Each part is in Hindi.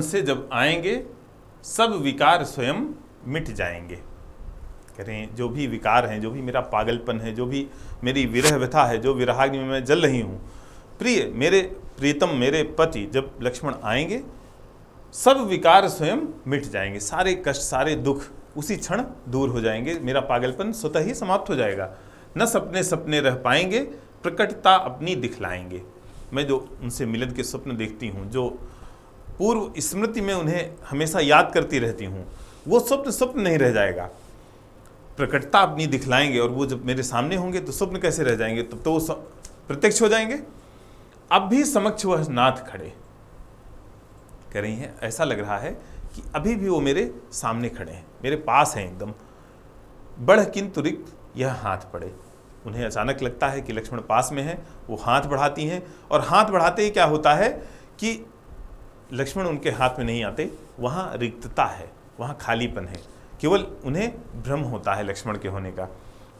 से जब आएंगे सब विकार स्वयं मिट जाएंगे। कह रहे हैं जो भी विकार हैं, जो भी मेरा पागलपन है, जो भी मेरी विरह व्यथा है, जो विरहाग्नि में मैं जल रही हूँ, प्रिय मेरे प्रीतम मेरे पति जब लक्ष्मण आएंगे सब विकार स्वयं मिट जाएंगे, सारे कष्ट सारे दुख उसी क्षण दूर हो जाएंगे, मेरा पागलपन स्वतः ही समाप्त हो जाएगा। न सपने सपने रह पाएंगे प्रकटता अपनी दिखलाएंगे। मैं जो उनसे मिलन के स्वप्न देखती हूँ, जो पूर्व स्मृति में उन्हें हमेशा याद करती रहती हूँ, वो स्वप्न स्वप्न नहीं रह जाएगा, प्रकटता अपनी दिखलाएंगे। और वो जब मेरे सामने होंगे तो स्वप्न कैसे रह जाएंगे, तब तो वो प्रत्यक्ष हो जाएंगे। अब भी समक्ष वह नाथ खड़े, कह रही हैं ऐसा लग रहा है कि अभी भी वो मेरे सामने खड़े हैं, मेरे पास हैं एकदम। बढ़ किंतु रिक्त यह हाथ पड़े। उन्हें अचानक लगता है कि लक्ष्मण पास में है, वो हाथ बढ़ाती हैं और हाथ बढ़ाते ही क्या होता है कि लक्ष्मण उनके हाथ में नहीं आते, वहाँ रिक्तता है, वहाँ खालीपन है, केवल उन्हें भ्रम होता है लक्ष्मण के होने का।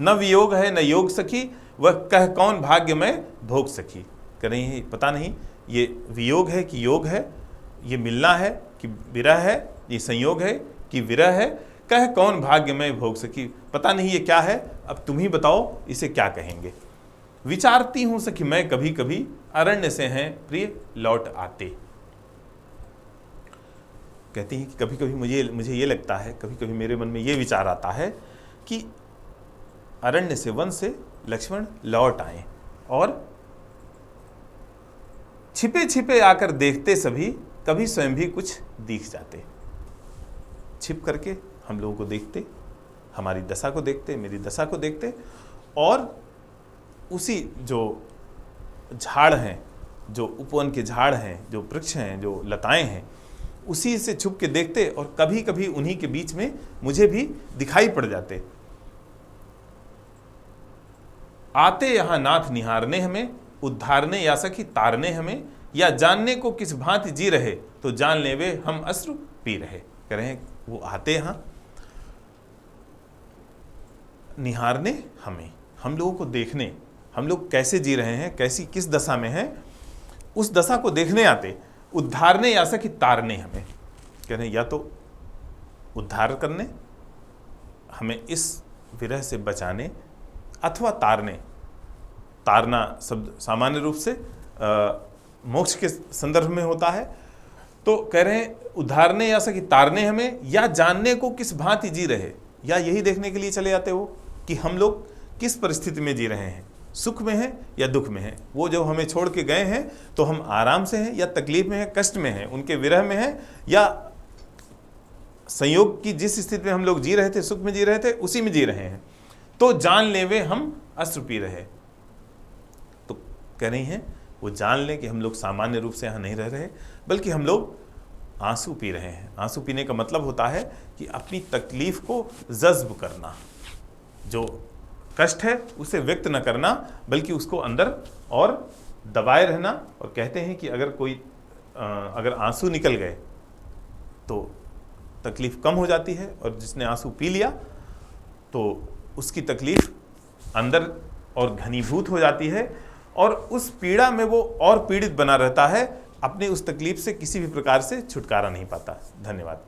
न वियोग है न योग सखी वह कह कौन भाग्य में भोग सखी। कह रही है पता नहीं ये वियोग है कि योग है, ये मिलना है कि विरह है, ये संयोग है कि विरह है, कह कौन भाग्य में भोग सखी, पता नहीं ये क्या है, अब तुम ही बताओ इसे क्या कहेंगे। विचारती हूँ सखी मैं कभी कभी अरण्य से हैं प्रिय लौट आते। कहती हैं कि कभी कभी मुझे ये लगता है, कभी कभी मेरे मन में ये विचार आता है कि अरण्य से वन से लक्ष्मण लौट आए और छिपे छिपे आकर देखते सभी, कभी स्वयं भी कुछ दिख जाते। छिप करके हम लोगों को देखते, हमारी दशा को देखते, मेरी दशा को देखते, और उसी जो झाड़ हैं, जो उपवन के झाड़ हैं, जो वृक्ष हैं, जो लताएं हैं, उसी से छुप के देखते और कभी कभी उन्हीं के बीच में मुझे भी दिखाई पड़ जाते। आते यहाँ नाथ निहारने हमें, उद्धारने या सखी तारने हमें, या जानने को किस भांति जी रहे तो जान ले वे हम अश्रु पी रहे। कह रहे हैं वो आते यहाँ निहारने हमें, हम लोगों को देखने, हम लोग कैसे जी रहे हैं, कैसी किस दशा में हैं, उस दशा को देखने आते। उद्धारने या सखी तारने हमें, कह रहे हैं या तो उद्धार करने, हमें इस विरह से बचाने, अथवा तारने। तारना शब्द सामान्य रूप से मोक्ष के संदर्भ में होता है, तो कह रहे हैं उद्धारने या सखी तारने हमें, या जानने को किस भांति जी रहे, या यही देखने के लिए चले जाते हो कि हम लोग किस परिस्थिति में जी रहे हैं, सुख में हैं या दुख में हैं। वो जो हमें छोड़ के गए हैं तो हम आराम से हैं या तकलीफ में हैं, कष्ट में हैं, उनके विरह में हैं, या संयोग की जिस स्थिति में हम लोग जी रहे थे, सुख में जी रहे थे, उसी में जी रहे हैं। तो जान लेवे हम अश्रु पी रहे। तो कह रही हैं वो जान लें कि हम लोग सामान्य रूप से यहाँ नहीं रह रहे, बल्कि हम लोग आंसू पी रहे हैं। आंसू पीने का मतलब होता है कि अपनी तकलीफ को जज्ब करना, जो कष्ट है उसे व्यक्त न करना, बल्कि उसको अंदर और दबाए रहना। और कहते हैं कि अगर आंसू निकल गए तो तकलीफ कम हो जाती है, और जिसने आंसू पी लिया तो उसकी तकलीफ अंदर और घनीभूत हो जाती है, और उस पीड़ा में वो और पीड़ित बना रहता है, अपनी उस तकलीफ से किसी भी प्रकार से छुटकारा नहीं पाता। धन्यवाद।